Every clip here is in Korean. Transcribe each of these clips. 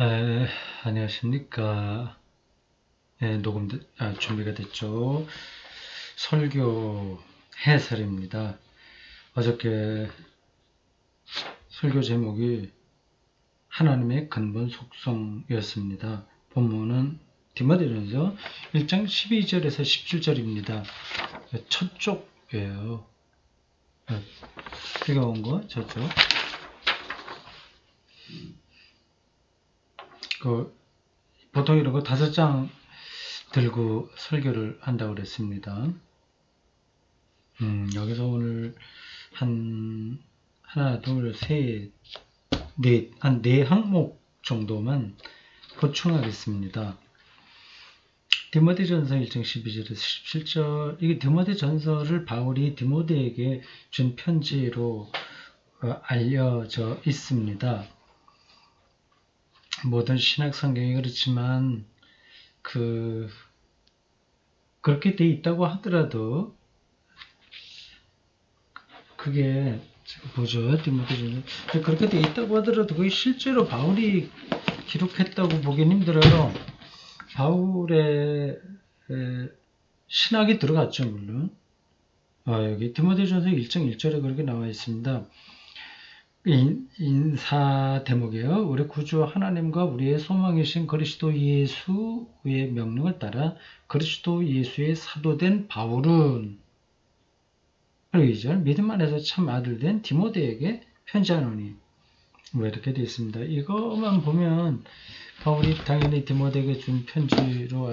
에, 안녕하십니까. 준비가 됐죠. 설교 해설입니다. 어저께 설교 제목이 하나님의 근본 속성이었습니다. 본문은 디모데전서 1장 12절에서 17절입니다. 첫 쪽이에요. 뜨거운 거, 저쪽. 보통 이런 거 5장 들고 설교를 한다고 그랬습니다. 여기서 오늘 하나, 둘, 셋, 넷, 한 4항목 정도만 보충하겠습니다. 디모데전서 1장 12절에서 17절, 이게 디모데전서를 바울이 디모데에게 준 편지로 알려져 있습니다. 모든 신약 성경이 그렇지만 그렇게 돼 있다고 하더라도 그게 뭐죠? 디모데전서 그렇게 돼 있다고 하더라도 그게 실제로 바울이 기록했다고 보기는 힘들어요. 바울의 신학이 들어갔죠, 물론. 여기 디모데전서 1장 1절에 그렇게 나와 있습니다. 인사 대목이에요. 우리 구주 하나님과 우리의 소망이신 그리스도 예수의 명령을 따라 그리스도 예수의 사도된 바울은, 그리고 2절, 믿음 안에서 참 아들 된 디모데에게 편지하노니, 이렇게 되어 있습니다. 이거만 보면 바울이 당연히 디모데에게 준 편지로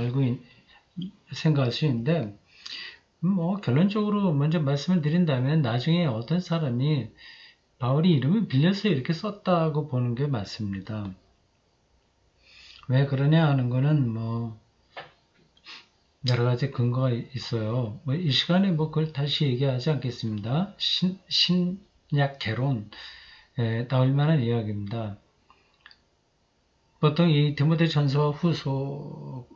생각할 수 있는데, 결론적으로 먼저 말씀을 드린다면 나중에 어떤 사람이 바울이 이름을 빌려서 이렇게 썼다고 보는 게 맞습니다. 왜 그러냐 하는 거는 여러 가지 근거가 있어요. 이 시간에 그걸 다시 얘기하지 않겠습니다. 신약 개론 나올 만한 이야기입니다. 보통 이 디모데전서와 후서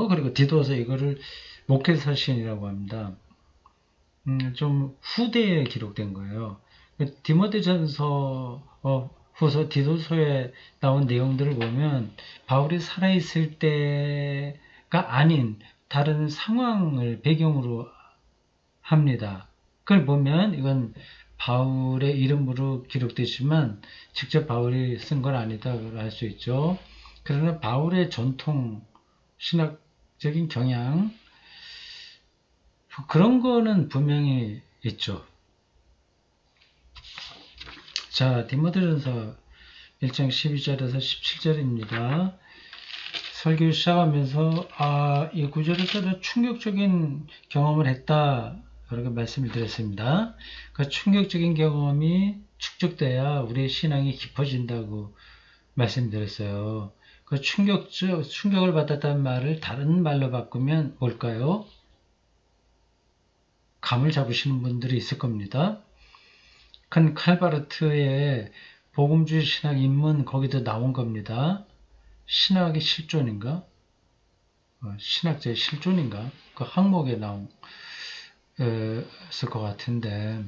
그리고 디도서 이거를 목회서신이라고 합니다. 좀 후대에 기록된 거예요. 디모데전서 후서 디도서에 나온 내용들을 보면 바울이 살아있을 때가 아닌 다른 상황을 배경으로 합니다. 그걸 보면 이건 바울의 이름으로 기록되지만 직접 바울이 쓴 건 아니다 할 수 있죠. 그러나 바울의 전통 신학적인 경향 그런 거는 분명히 있죠. 자, 디모데전서 1장 12절에서 17절입니다. 설교 시작하면서 이 구절에서 충격적인 경험을 했다 이렇게 말씀을 드렸습니다. 그 충격적인 경험이 축적돼야 우리의 신앙이 깊어진다고 말씀드렸어요. 그 충격을 받았다는 말을 다른 말로 바꾸면 뭘까요? 감을 잡으시는 분들이 있을 겁니다. 큰 칼바르트의 복음주의 신학 입문 거기도 나온 겁니다. 신학의 실존인가? 신학자의 실존인가? 그 항목에 나온 것 같은데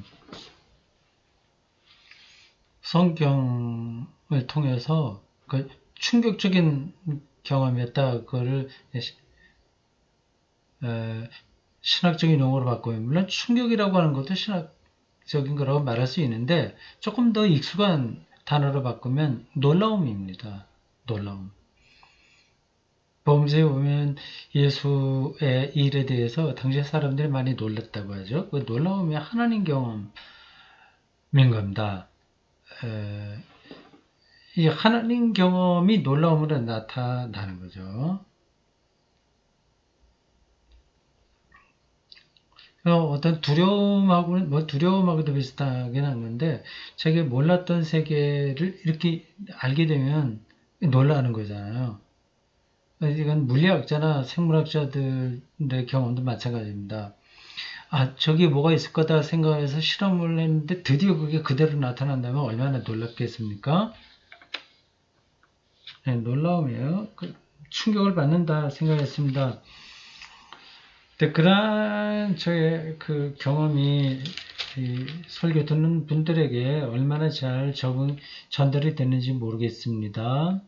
성경을 통해서 그 충격적인 경험이었다. 그거를 신학적인 용어로 바꾸면 물론 충격이라고 하는 것도 신학적인 거라고 말할 수 있는데 조금 더 익숙한 단어로 바꾸면 놀라움입니다. 놀라움. 복음서에 보면 예수의 일에 대해서 당시 사람들이 많이 놀랐다고 하죠. 그 놀라움이 하나님 경험인 겁니다. 이 하나님 경험이 놀라움으로 나타나는 거죠. 어떤 두려움하고도 비슷하긴 한 건데, 자기 몰랐던 세계를 이렇게 알게 되면 놀라는 거잖아요. 이건 물리학자나 생물학자들의 경험도 마찬가지입니다. 저기 뭐가 있을 거다 생각해서 실험을 했는데 드디어 그게 그대로 나타난다면 얼마나 놀랍겠습니까? 네, 놀라움이에요. 충격을 받는다 생각했습니다. 근데 그러한 저의 그 경험이 이 설교 듣는 분들에게 얼마나 잘 전달이 됐는지 모르겠습니다.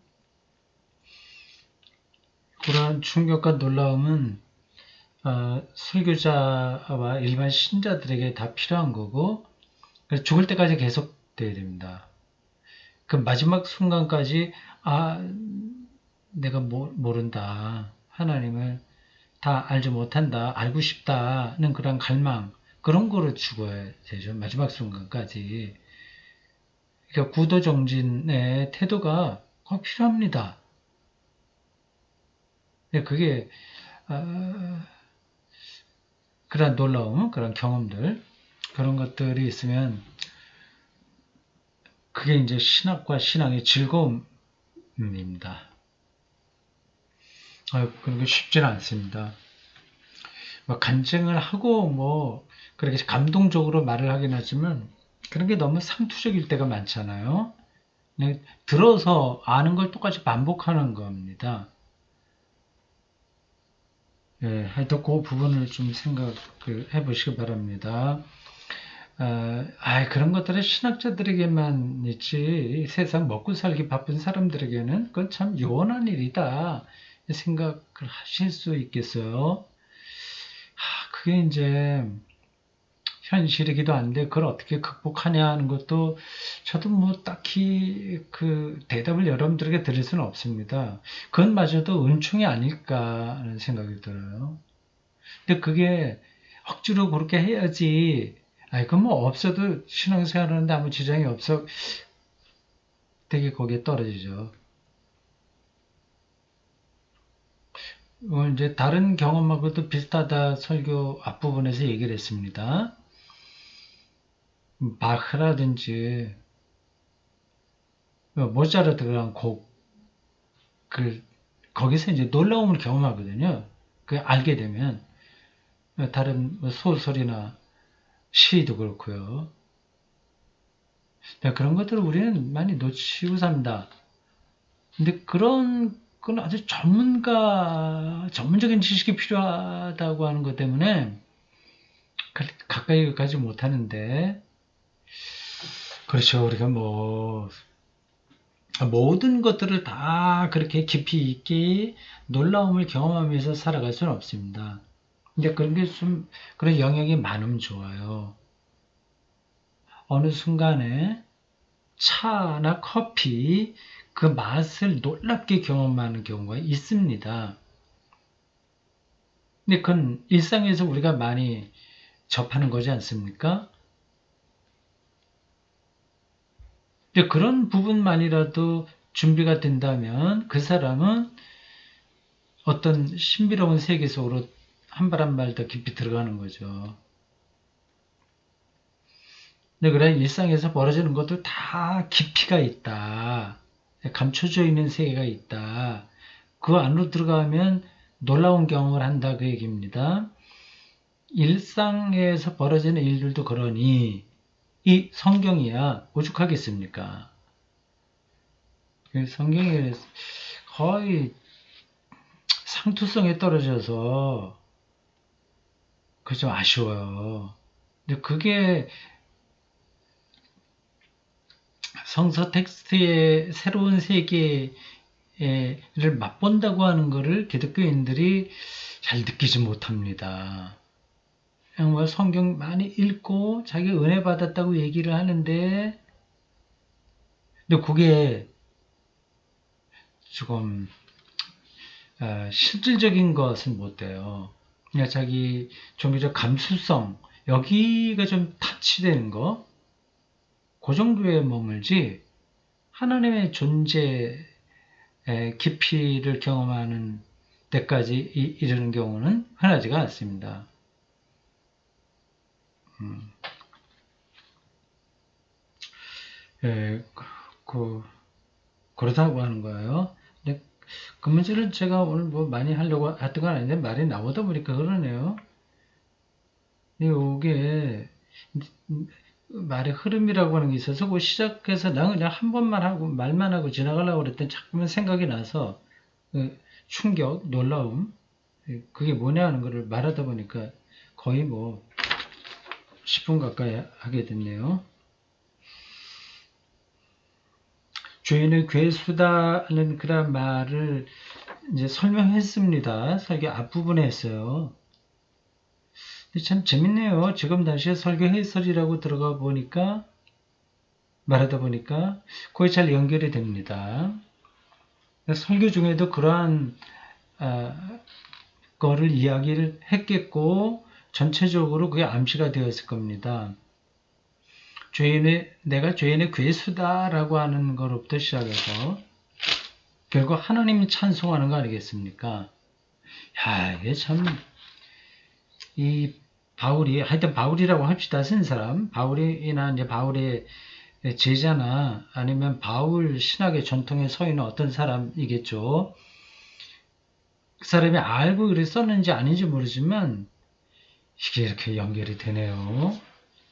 그러한 충격과 놀라움은 설교자와 일반 신자들에게 다 필요한 거고, 그래서 죽을 때까지 계속돼야 됩니다. 그 마지막 순간까지 내가 모른다. 하나님을 다 알지 못한다. 알고 싶다는 그런 갈망, 그런 거로 죽어야 되죠. 마지막 순간까지. 그러니까 구도정진의 태도가 꼭 필요합니다. 그게 그런 놀라움, 그런 경험들, 그런 것들이 있으면 그게 이제 신학과 신앙의 즐거움입니다. 그런 게 쉽지는 않습니다. 간증을 하고 그렇게 감동적으로 말을 하긴 하지만 그런 게 너무 상투적일 때가 많잖아요. 그냥 들어서 아는 걸 똑같이 반복하는 겁니다. 하여튼 그 부분을 좀 생각을 해보시기 바랍니다. 그런 것들은 신학자들에게만 있지 세상 먹고 살기 바쁜 사람들에게는 그건 참 요원한 일이다 생각을 하실 수 있겠어요. 그게 이제 현실이기도 한데 그걸 어떻게 극복하냐 하는 것도 저도 딱히 그 대답을 여러분들에게 드릴 수는 없습니다. 그것마저도 은총이 아닐까 하는 생각이 들어요. 근데 그게 억지로 그렇게 해야지. 그건 없어도 신앙생활 하는데 아무 지장이 없어. 되게 거기에 떨어지죠. 이제 다른 경험하고도 비슷하다 설교 앞부분에서 얘기를 했습니다. 바흐라든지 모차르트 그런 곡, 거기서 이제 놀라움을 경험하거든요. 알게 되면 다른 소설이나 시도 그렇고요. 그런 것들을 우리는 많이 놓치고 삽니다. 근데 그런 건 아주 전문적인 지식이 필요하다고 하는 것 때문에 가까이 가지 못하는데, 그렇죠. 우리가 모든 것들을 다 그렇게 깊이 있게 놀라움을 경험하면서 살아갈 수는 없습니다. 근데 그런 게 그런 영역이 많으면 좋아요. 어느 순간에 차나 커피, 그 맛을 놀랍게 경험하는 경우가 있습니다. 근데 그건 일상에서 우리가 많이 접하는 거지 않습니까? 근데 그런 부분만이라도 준비가 된다면 그 사람은 어떤 신비로운 세계 속으로 한 발 한 발 더 깊이 들어가는 거죠. 근데 그래 일상에서 벌어지는 것도 다 깊이가 있다. 감춰져 있는 세계가 있다. 그 안으로 들어가면 놀라운 경험을 한다 그 얘기입니다. 일상에서 벌어지는 일들도 그러니 이 성경이야 오죽하겠습니까? 성경에 거의 상투성에 떨어져서 그 좀 아쉬워요. 근데 그게 성서 텍스트의 새로운 세계를 맛본다고 하는 것을 기독교인들이 잘 느끼지 못합니다. 그냥 성경 많이 읽고 자기 은혜 받았다고 얘기를 하는데, 근데 그게 조금 실질적인 것은 못 돼요. 그냥 자기 종교적 감수성 여기가 좀 타치되는 거, 그 정도에 머물지 하나님의 존재의 깊이를 경험하는 데까지 이르는 경우는 흔하지가 않습니다. 그렇다고 하는 거예요. 근데 그 문제를 제가 오늘 많이 하려고 했던 건 아닌데 말이 나오다 보니까 그러네요. 이게 말의 흐름이라고 하는 게 있어서 그 시작해서 나 그냥 한 번만 하고 말만 하고 지나가려고 그랬더니 자꾸만 생각이 나서 충격, 놀라움 그게 뭐냐 하는 거를 말하다 보니까 거의 10분 가까이 하게 됐네요. 주인의 괴수다는 그런 말을 이제 설명했습니다. 설교 앞부분에 했어요. 근데 참 재밌네요. 지금 다시 설교 해설이라고 들어가 보니까, 말하다 보니까, 거의 잘 연결이 됩니다. 설교 중에도 그러한, 거를 이야기를 했겠고, 전체적으로 그게 암시가 되었을 겁니다. 내가 죄인의 괴수다라고 하는 것부터 시작해서, 결국 하나님이 찬송하는 거 아니겠습니까? 야, 이게 참, 이 바울이, 하여튼 바울이라고 합시다. 쓴 사람. 바울이나 이제 바울의 제자나 아니면 바울 신학의 전통에 서 있는 어떤 사람이겠죠. 그 사람이 알고 글을 썼는지 아닌지 모르지만 이게 이렇게 연결이 되네요.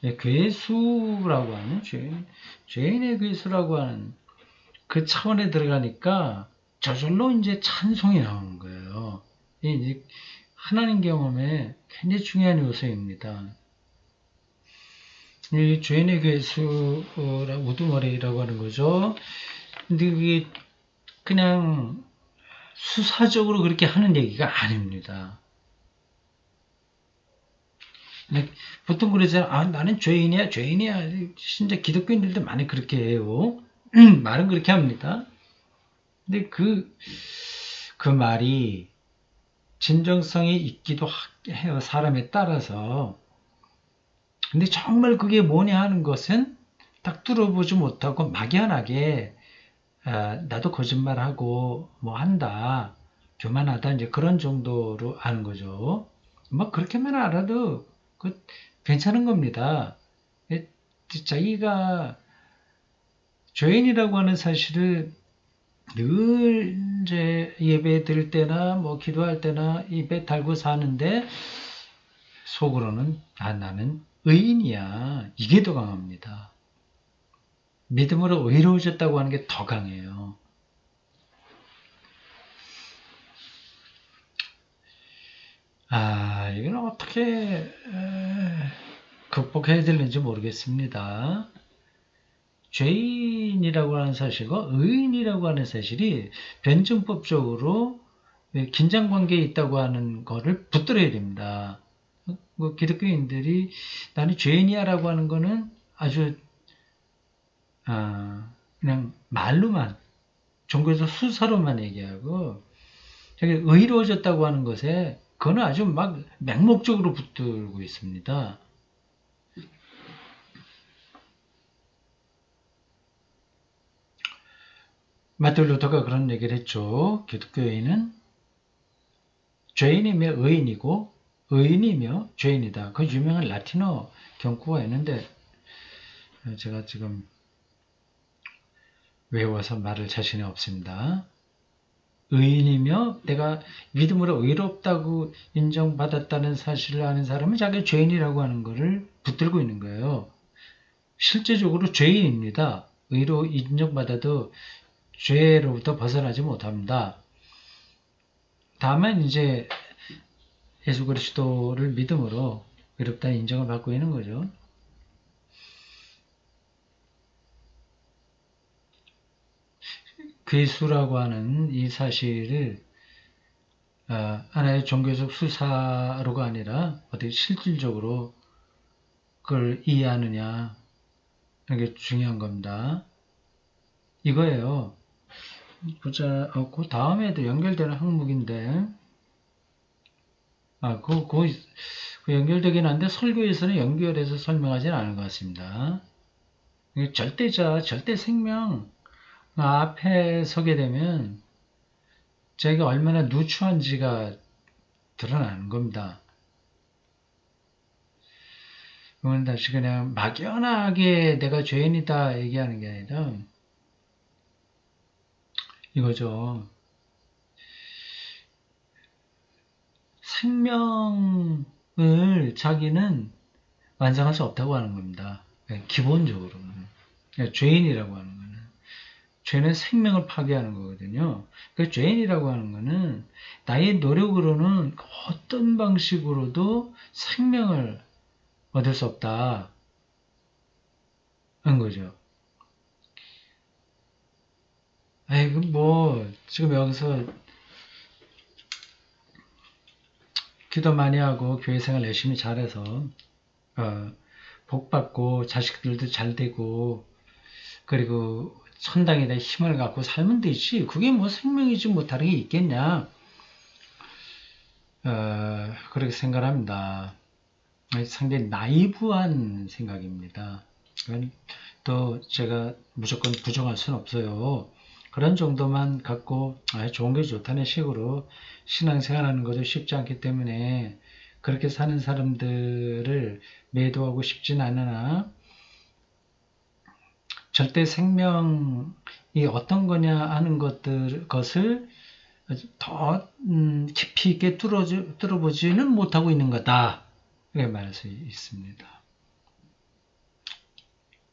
괴수라고 하는 죄인의 괴수라고 하는 그 차원에 들어가니까 저절로 이제 찬송이 나오는 거예요. 이 하나님 경험에 굉장히 중요한 요소입니다. 이 죄인의 괴수, 우두머리라고 하는 거죠. 근데 그게 그냥 수사적으로 그렇게 하는 얘기가 아닙니다. 보통 그러잖아요. 아, 나는 죄인이야, 죄인이야. 진짜 기독교인들도 많이 그렇게 해요. 말은 그렇게 합니다. 근데 그 말이 진정성이 있기도 해요. 사람에 따라서. 근데 정말 그게 뭐냐 하는 것은 딱 뚫어보지 못하고 막연하게 나도 거짓말하고 뭐 한다. 교만하다. 이제 그런 정도로 아는 거죠. 뭐 그렇게만 알아도 괜찮은 겁니다. 자기가 죄인이라고 하는 사실을 늘 이제 예배 드릴 때나 뭐 기도할 때나 입에 달고 사는데 속으로는 나는 의인이야. 이게 더 강합니다. 믿음으로 의로워졌다고 하는 게 더 강해요. 이건 어떻게 극복해야 되는지 모르겠습니다. 죄인이라고 하는 사실과 의인이라고 하는 사실이 변증법적으로 긴장관계에 있다고 하는 거를 붙들어야 됩니다. 뭐 기독교인들이 나는 죄인이야라고 하는 거는 아주 그냥 말로만 종교에서 수사로만 얘기하고 자기 의로워졌다고 하는 것에 그거는 아주 막 맹목적으로 붙들고 있습니다. 마틴 루터가 그런 얘기를 했죠. 기독교인은 죄인이며 의인이고 의인이며 죄인이다. 그 유명한 라틴어 경구가 있는데 제가 지금 외워서 말할 자신이 없습니다. 의인이며 내가 믿음으로 의롭다고 인정받았다는 사실을 아는 사람은 자기가 죄인이라고 하는 것을 붙들고 있는 거예요. 실제적으로 죄인입니다. 의로 인정받아도 죄로부터 벗어나지 못합니다. 다만 이제 예수 그리스도를 믿음으로 의롭다는 인정을 받고 있는 거죠. 괴수라고 하는 이 사실을 하나의 종교적 수사로가 아니라 어떻게 실질적으로 그걸 이해하느냐 이게 중요한 겁니다. 이거예요. 보자. 그 다음에도 연결되는 항목인데 그 연결되긴 한데 설교에서는 연결해서 설명하지는 않은 것 같습니다. 절대자, 절대 생명 앞에 서게 되면 자기가 얼마나 누추한지가 드러나는 겁니다. 그건 다시 그냥 막연하게 내가 죄인이다 얘기하는 게 아니라 이거죠. 생명을 자기는 완성할 수 없다고 하는 겁니다. 기본적으로는. 죄인이라고 하는 거는. 죄는 생명을 파괴하는 거거든요. 그 죄인이라고 하는 거는 나의 노력으로는 어떤 방식으로도 생명을 얻을 수 없다. 한 거죠. 지금 여기서 기도 많이 하고 교회 생활 열심히 잘해서 복 받고 자식들도 잘 되고 그리고 천당에 대한 힘을 갖고 살면 되지. 그게 뭐 생명이지 뭐 다른 게 있겠냐. 그렇게 생각합니다. 상당히 나이브한 생각입니다. 또 제가 무조건 부정할 수는 없어요. 그런 정도만 갖고 좋은 게 좋다는 식으로 신앙생활하는 것도 쉽지 않기 때문에 그렇게 사는 사람들을 매도하고 싶진 않으나 절대 생명이 어떤 거냐 하는 것을 더 깊이 있게 뚫어보지는 못하고 있는 거다. 이렇게 말할 수 있습니다.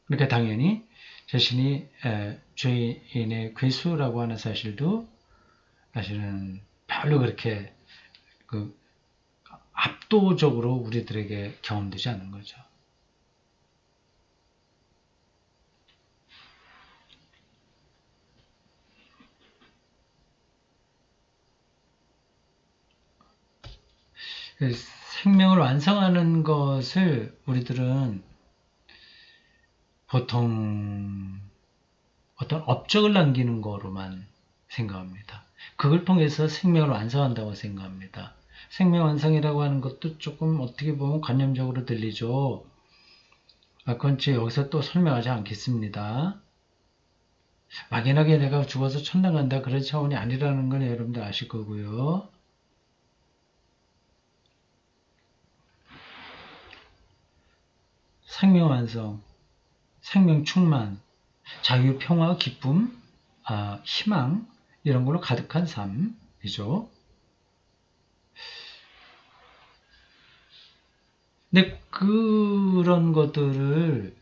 그러니까 당연히 자신이 죄인의 괴수라고 하는 사실도 사실은 별로 그렇게 압도적으로 우리들에게 경험되지 않는 거죠. 생명을 완성하는 것을 우리들은 보통 어떤 업적을 남기는 거로만 생각합니다. 그걸 통해서 생명을 완성한다고 생각합니다. 생명 완성이라고 하는 것도 조금 어떻게 보면 관념적으로 들리죠. 그건 여기서 또 설명하지 않겠습니다. 막연하게 내가 죽어서 천당 간다 그런 차원이 아니라는 건 여러분들 아실 거고요. 생명 완성, 생명 충만, 자유, 평화, 기쁨, 희망 이런 걸로 가득한 삶이죠. 근데 그런 것들을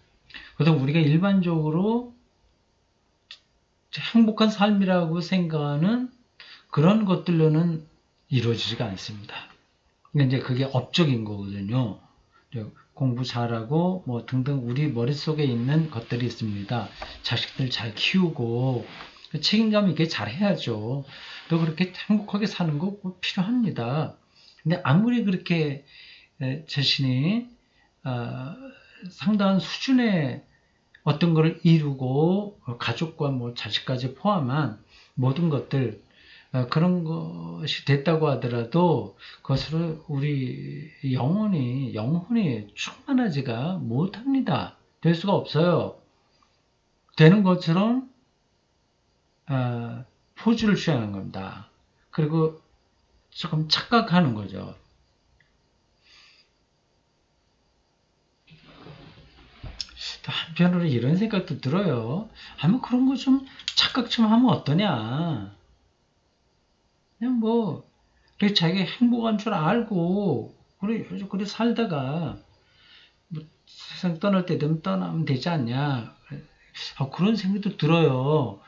그래도 우리가 일반적으로 행복한 삶이라고 생각하는 그런 것들로는 이루어지지가 않습니다. 이제 그게 업적인 거거든요. 공부 잘하고 뭐 등등 우리 머릿속에 있는 것들이 있습니다. 자식들 잘 키우고 책임감 있게 잘 해야죠. 또 그렇게 행복하게 사는 거 필요합니다. 근데 아무리 그렇게 자신이 상당한 수준의 어떤 것을 이루고 가족과 뭐 자식까지 포함한 모든 것들 그런 것이 됐다고 하더라도 그것으로 우리 영혼이 충만하지가 못합니다. 될 수가 없어요. 되는 것처럼 포즈를 취하는 겁니다. 그리고 조금 착각하는 거죠. 한편으로 이런 생각도 들어요. 아무 그런 거 좀 착각 좀 하면 어떠냐. 그냥 뭐 자기가 행복한 줄 알고 그래 살다가 뭐 세상 떠날 때 되면 떠나면 되지 않냐. 그런 생각도 들어요.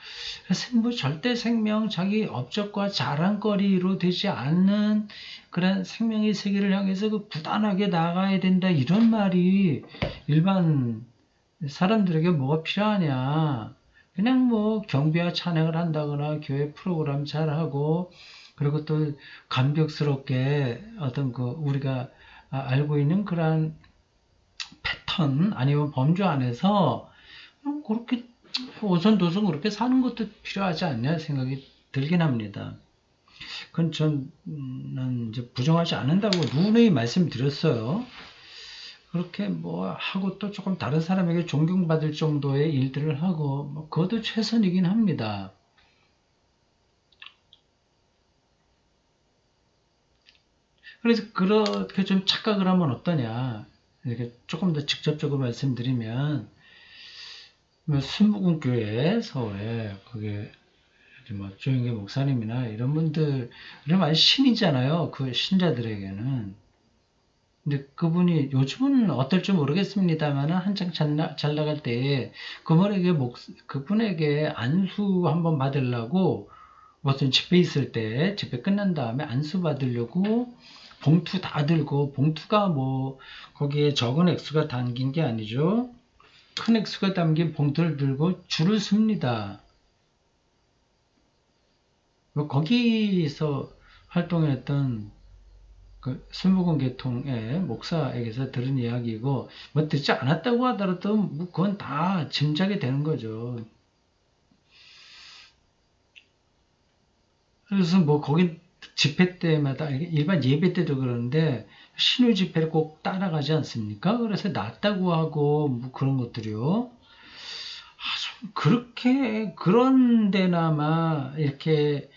뭐 절대 생명 자기 업적과 자랑거리로 되지 않는 그런 생명의 세계를 향해서 부단하게 나가야 된다 이런 말이 일반 사람들에게 뭐가 필요하냐. 그냥 뭐 경배와 찬양을 한다거나 교회 프로그램 잘하고 그리고 또 감격스럽게 어떤 우리가 알고 있는 그러한 패턴 아니면 범주 안에서 그렇게 오손도손 그렇게 사는 것도 필요하지 않냐 생각이 들긴 합니다. 그건 저는 이제 부정하지 않는다고 누누이 말씀드렸어요. 그렇게 뭐 하고 또 조금 다른 사람에게 존경받을 정도의 일들을 하고 뭐 그것도 최선이긴 합니다. 그래서 그렇게 좀 착각을 하면 어떠냐 이렇게 조금 더 직접적으로 말씀드리면 순복음교회 서울에 그게 뭐 조영계 목사님이나 이런 분들은 많이 신이잖아요. 그 신자들에게는. 근데 그분이 요즘은 어떨지 모르겠습니다만 한창 잘 나갈 때 그분에게 안수 한번 받으려고 무슨 집회 있을 때 집회 끝난 다음에 안수 받으려고 봉투 다 들고 봉투가 뭐 거기에 적은 액수가 담긴 게 아니죠. 큰 액수가 담긴 봉투를 들고 줄을 섭니다. 거기서 활동했던 그 순복음 계통의 목사에게서 들은 이야기고, 뭐 듣지 않았다고 하더라도 뭐 그건 다 짐작이 되는 거죠. 그래서 뭐 거기 집회 때마다 일반 예배 때도 그러는데 신유 집회를 꼭 따라가지 않습니까? 그래서 낫다고 하고 뭐 그런 것들이요. 좀 그렇게 그런 데나마 이렇게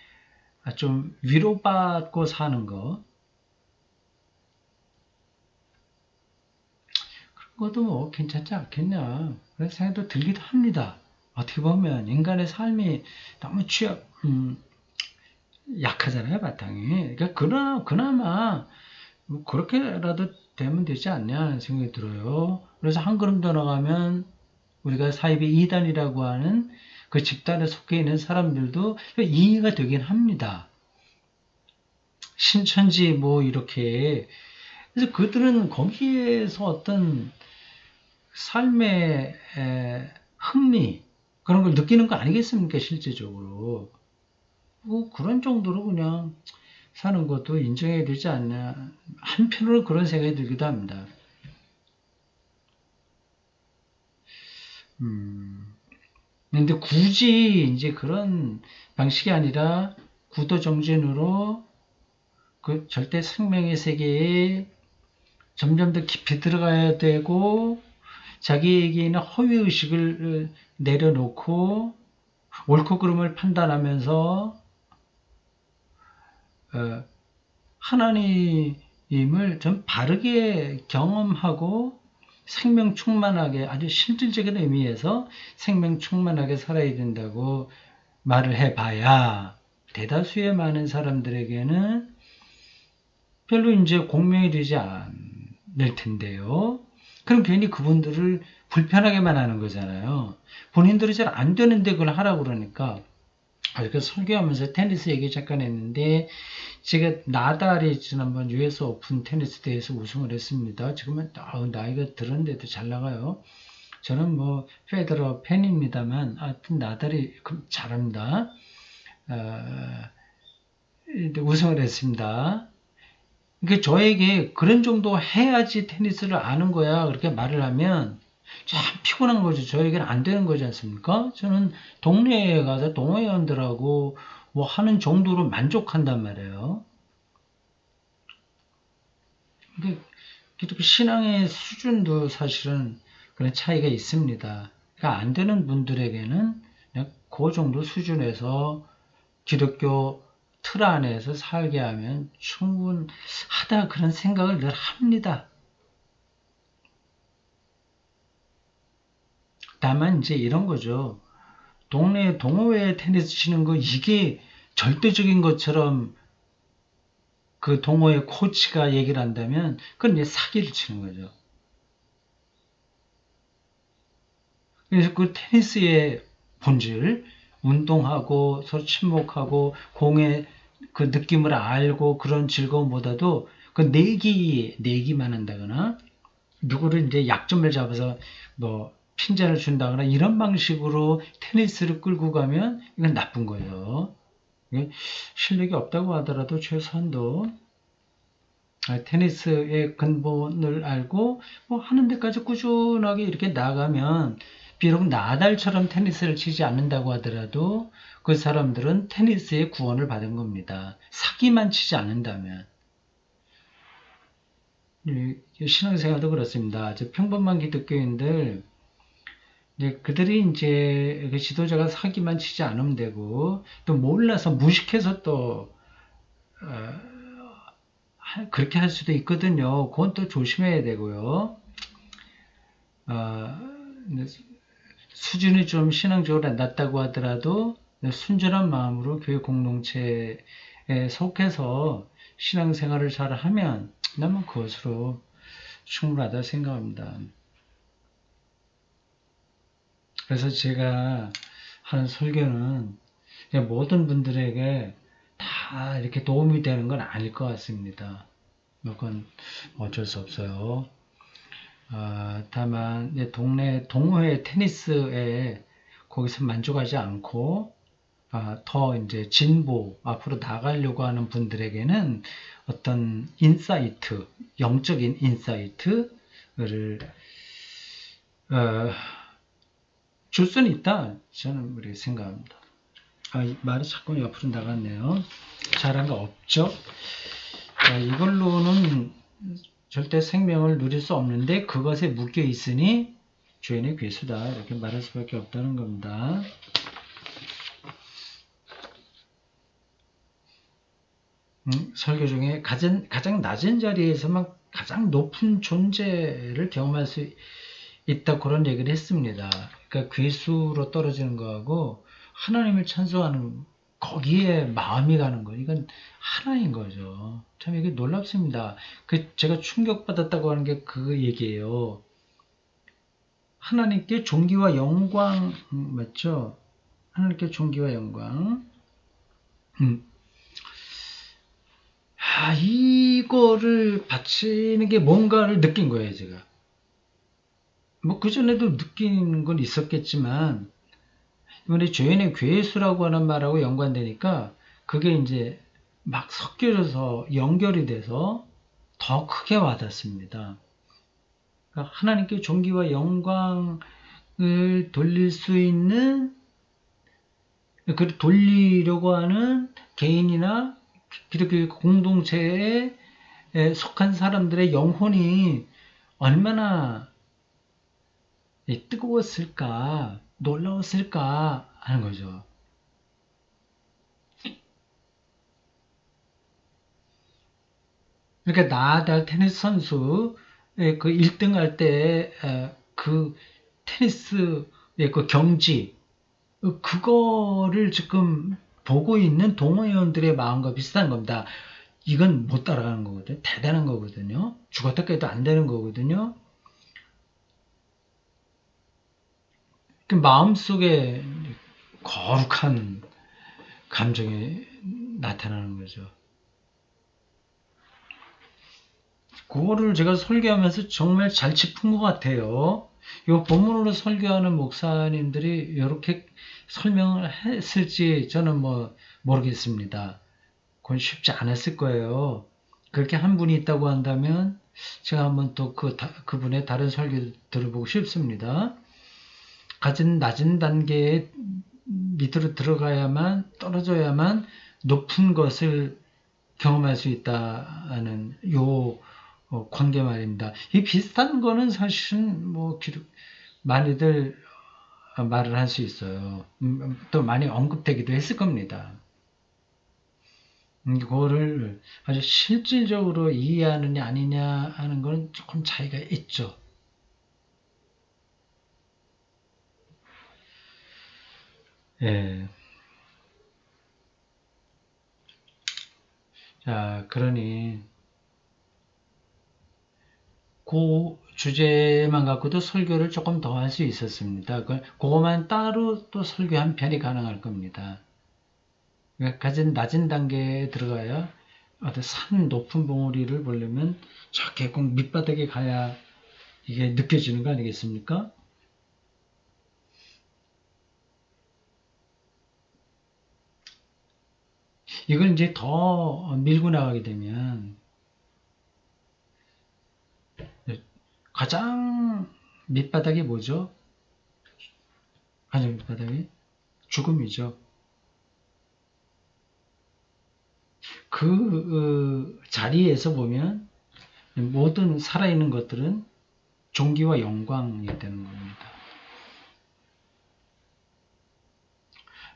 좀 위로받고 사는 거, 그것도 뭐 괜찮지 않겠냐 그런 생각도 들기도 합니다. 어떻게 보면 인간의 삶이 너무 약하잖아요, 바탕이. 그러니까 그나마 뭐 그렇게라도 되면 되지 않냐 하는 생각이 들어요. 그래서 한 걸음 더 나가면 우리가 사이비 이단이라고 하는 그 집단에 속해 있는 사람들도 이해가 되긴 합니다. 신천지 뭐 이렇게. 그래서 그들은 거기에서 어떤 삶의 흥미 그런 걸 느끼는 거 아니겠습니까, 실제적으로. 뭐 그런 정도로 그냥 사는 것도 인정해야 되지 않나. 한편으로 그런 생각이 들기도 합니다. 근데 굳이 이제 그런 방식이 아니라 구도정진으로 그 절대 생명의 세계에 점점 더 깊이 들어가야 되고, 자기에게 있는 허위의식을 내려놓고 옳고 그름을 판단하면서 하나님을 좀 바르게 경험하고 생명 충만하게, 아주 실질적인 의미에서 생명 충만하게 살아야 된다고 말을 해봐야 대다수의 많은 사람들에게는 별로 이제 공명이 되지 않을 텐데요. 그럼 괜히 그분들을 불편하게만 하는 거잖아요. 본인들이 잘 안 되는데 그걸 하라고 그러니까. 그 설교하면서 테니스 얘기 잠깐 했는데, 제가 나달이 지난번 US 오픈 테니스 대회에서 우승을 했습니다. 지금은 나이가 들었는데도 잘 나가요. 저는 뭐 페더러 팬입니다만 하여튼 나달이 잘합니다. 우승을 했습니다. 그러니까 저에게 그런 정도 해야지 테니스를 아는 거야 그렇게 말을 하면 참 피곤한 거죠. 저에게는 안 되는 거지 않습니까? 저는 동네에 가서 동호회원들하고 뭐 하는 정도로 만족한단 말이에요. 그러니까 신앙의 수준도 사실은 그런 차이가 있습니다. 그러니까 안 되는 분들에게는 그냥 그 정도 수준에서 기독교 틀 안에서 살게 하면 충분하다 그런 생각을 늘 합니다. 다만 이제 이런 거죠. 동네 동호회 테니스 치는 거 이게 절대적인 것처럼 그 동호회 코치가 얘기를 한다면 그건 이제 사기를 치는 거죠. 그래서 그 테니스의 본질, 운동하고 서로 침묵하고 공의 그 느낌을 알고 그런 즐거움보다도 그 내기만 한다거나 누구를 이제 약점을 잡아서 뭐 핀잔을 준다거나 이런 방식으로 테니스를 끌고 가면 이건 나쁜 거예요. 실력이 없다고 하더라도 최소한도 테니스의 근본을 알고 뭐 하는 데까지 꾸준하게 이렇게 나가면, 비록 나달처럼 테니스를 치지 않는다고 하더라도 그 사람들은 테니스의 구원을 받은 겁니다. 사기만 치지 않는다면. 신앙생활도 그렇습니다. 평범한 기독교인들, 이제 그들이 이제 그 지도자가 사기만 치지 않으면 되고, 또 몰라서 무식해서 또 그렇게 할 수도 있거든요. 그건 또 조심해야 되고요. 수준이 좀 신앙적으로 낮다고 하더라도 순전한 마음으로 교회 공동체에 속해서 신앙생활을 잘 하면 나는 그것으로 충분하다 생각합니다. 그래서 제가 하는 설교는 모든 분들에게 다 이렇게 도움이 되는 건 아닐 것 같습니다. 그건 어쩔 수 없어요. 다만 동네 동호회 테니스에 거기서 만족하지 않고 더 이제 진보, 앞으로 나가려고 하는 분들에게는 어떤 인사이트, 영적인 인사이트를 줄 수는 있다. 저는 그렇게 생각합니다. 이 말이 자꾸 옆으로 나갔네요. 잘한 거 없죠? 이걸로는 절대 생명을 누릴 수 없는데 그것에 묶여 있으니 죄인의 괴수다. 이렇게 말할 수밖에 없다는 겁니다. 설교 중에 가장 낮은 자리에서만 가장 높은 존재를 경험할 수 있다, 그런 얘기를 했습니다. 그러니까 괴수로 떨어지는 거하고 하나님을 찬송하는 거기에 마음이 가는 거, 이건 하나인 거죠. 참 이게 놀랍습니다. 제가 충격받았다고 하는 게 그 얘기예요. 하나님께 존귀와 영광, 맞죠? 하나님께 존귀와 영광. 이거를 바치는 게 뭔가를 느낀 거예요, 제가. 뭐 그전에도 느끼는 건 있었겠지만 이번에 죄인의 괴수라고 하는 말하고 연관되니까 그게 이제 막 섞여져서 연결이 돼서 더 크게 와닿습니다. 그러니까 하나님께 존귀와 영광을 돌릴 수 있는, 그 돌리려고 하는 개인이나 이렇게 공동체에 속한 사람들의 영혼이 얼마나 뜨거웠을까, 놀라웠을까 하는 거죠. 그러니까 나달 테니스 선수 그 1등 할 때 그 테니스의 그 경지, 그거를 지금 보고 있는 동호회원들의 마음과 비슷한 겁니다. 이건 못 따라가는 거거든요. 대단한 거거든요. 죽었다 깨도 안 되는 거거든요. 그 마음속에 거룩한 감정이 나타나는 거죠. 그거를 제가 설교하면서 정말 잘 짚은 것 같아요. 이 본문으로 설교하는 목사님들이 이렇게 설명을 했을지 저는 모르겠습니다. 그건 쉽지 않았을 거예요. 그렇게 한 분이 있다고 한다면 제가 한번 또 그분의 다른 설교 들어보고 싶습니다. 가진 낮은 단계의 밑으로 들어가야만, 떨어져야만 높은 것을 경험할 수 있다는 요 관계 말입니다. 이 비슷한 거는 사실은 많이들 말을 할 수 있어요. 또 많이 언급되기도 했을 겁니다. 그거를 아주 실질적으로 이해하느냐 아니냐 하는 건 조금 차이가 있죠. 예. 자, 그러니 그 주제만 갖고도 설교를 조금 더 할 수 있었습니다. 그거만 따로 또 설교 한 편이 가능할 겁니다. 그러니까 가진 낮은 단계에 들어가야 어떤 산 높은 봉우리를 보려면 저렇게 꼭 밑바닥에 가야 이게 느껴지는 거 아니겠습니까? 이걸 이제 더 밀고 나가게 되면 가장 밑바닥이 뭐죠? 가장 밑바닥이 죽음이죠. 그 자리에서 보면 모든 살아있는 것들은 존귀와 영광이 되는 겁니다.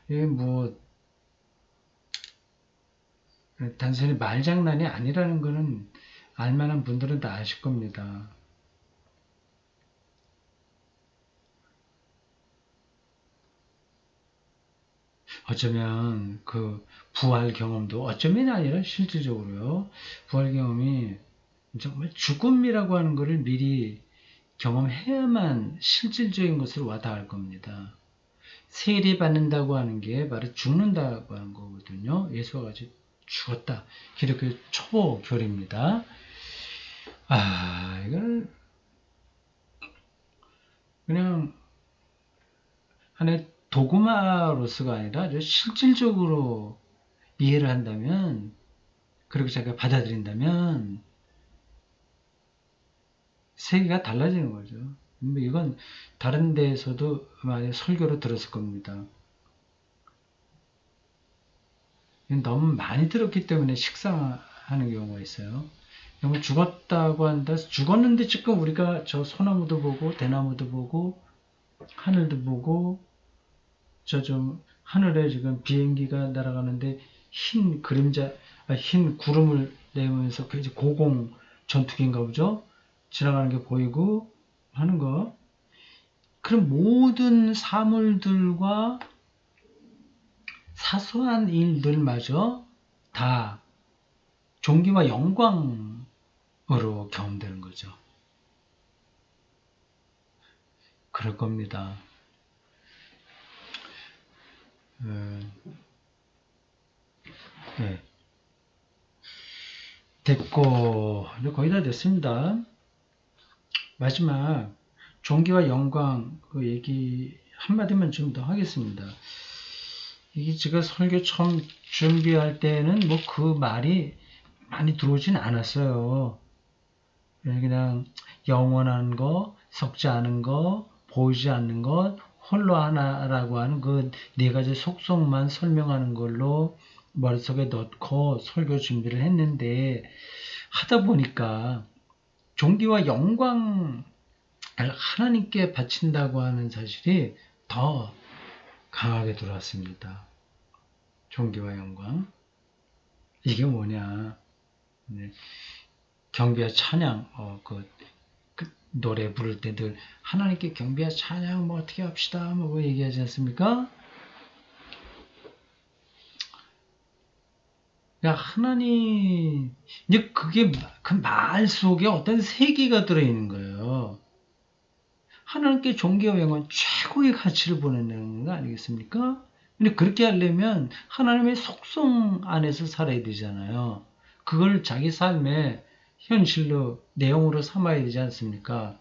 이게 단순히 말장난이 아니라는 것은 알만한 분들은 다 아실 겁니다. 어쩌면 그 부활 경험도, 어쩌면 아니라 실질적으로요, 부활 경험이 정말 죽음이라고 하는 것을 미리 경험해야만 실질적인 것으로 와닿을 겁니다. 세례 받는다고 하는 게 바로 죽는다고 하는 거거든요. 예수가 같이 죽었다. 기독교 초보 교리입니다. 이걸 그냥 하나의 도구마로서가 아니라 아주 실질적으로 이해를 한다면, 그리고 자기가 받아들인다면 세계가 달라지는 거죠. 이건 다른 데에서도 많이 설교로 들었을 겁니다. 너무 많이 들었기 때문에 식상하는 경우가 있어요. 죽었다고 한다. 죽었는데 지금 우리가 저 소나무도 보고 대나무도 보고 하늘도 보고 저 좀 하늘에 지금 비행기가 날아가는데 흰 그림자, 흰 구름을 내면서 그 이제 고공 전투기인가 보죠. 지나가는 게 보이고 하는 거. 그런 모든 사물들과 사소한 일들마저 다 존귀와 영광으로 경험되는 거죠. 그럴 겁니다. 네. 됐고, 이제 거의 다 됐습니다. 마지막, 존귀와 영광 그 얘기 한마디만 좀 더 하겠습니다. 이게 제가 설교 처음 준비할 때는 뭐 그 말이 많이 들어오진 않았어요. 그냥 영원한 거, 썩지 않은 거, 보이지 않는 것, 홀로 하나라고 하는 그 네 가지 속성만 설명하는 걸로 머릿속에 넣고 설교 준비를 했는데 하다 보니까 존귀와 영광을 하나님께 바친다고 하는 사실이 더 강하게 들어왔습니다. 존귀와 영광. 이게 뭐냐. 네. 경배와 찬양, 그 노래 부를 때 늘 하나님께 경배와 찬양 뭐 어떻게 합시다 뭐 얘기하지 않습니까? 야, 하나님, 이제 그게 그 말 속에 어떤 세계가 들어있는 거예요. 하나님께 존귀와 영광 최고의 가치를 보내는 거 아니겠습니까? 근데 그렇게 하려면 하나님의 속성 안에서 살아야 되잖아요. 그걸 자기 삶의 현실로 내용으로 삼아야 되지 않습니까?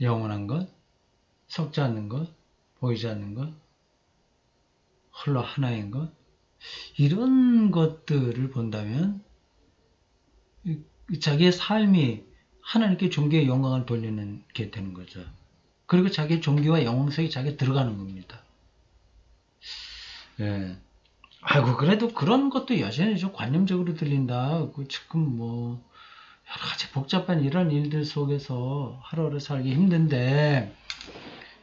영원한 것, 썩지 않는 것, 보이지 않는 것, 홀로 하나인 것, 이런 것들을 본다면 자기의 삶이 하나님께 존귀의 영광을 돌리는 게 되는 거죠. 그리고 자기의 존귀와 영광 속에 자기가 들어가는 겁니다. 예. 아이고, 그래도 그런 것도 여전히 좀 관념적으로 들린다. 그 지금 뭐 여러 가지 복잡한 이런 일들 속에서 하루하루 살기 힘든데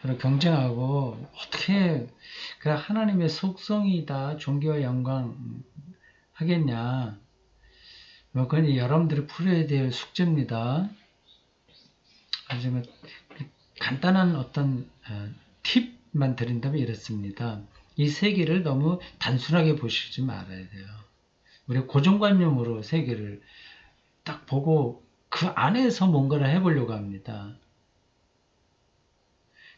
서로 경쟁하고 어떻게 그 하나님의 속성이다 존귀와 영광 하겠냐. 뭐 그건 여러분들이 풀어야 될 숙제입니다. 하지만 간단한 어떤 팁만 드린다면 이렇습니다. 이 세계를 너무 단순하게 보시지 말아야 돼요. 우리 고정관념으로 세계를 딱 보고 그 안에서 뭔가를 해보려고 합니다.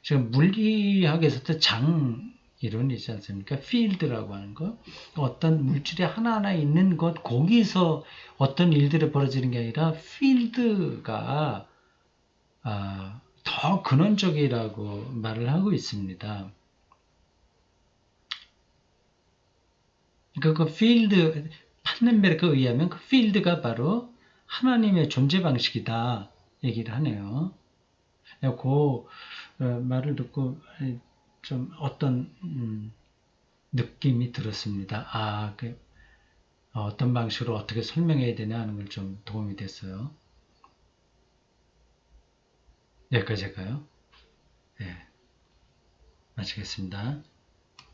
지금 물리학에서도 장 이론이 있지 않습니까? 필드라고 하는 거. 어떤 물질이 하나하나 있는 것, 거기서 어떤 일들이 벌어지는 게 아니라 필드가 더 근원적이라고 말을 하고 있습니다. 그러니까 그 필드, 판넨베르크에 의하면 그 필드가 바로 하나님의 존재 방식이다 얘기를 하네요. 그 말을 듣고 좀 어떤 느낌이 들었습니다. 어떤 방식으로 어떻게 설명해야 되냐 하는 걸 좀 도움이 됐어요. 여기까지 할까요? 네, 마치겠습니다.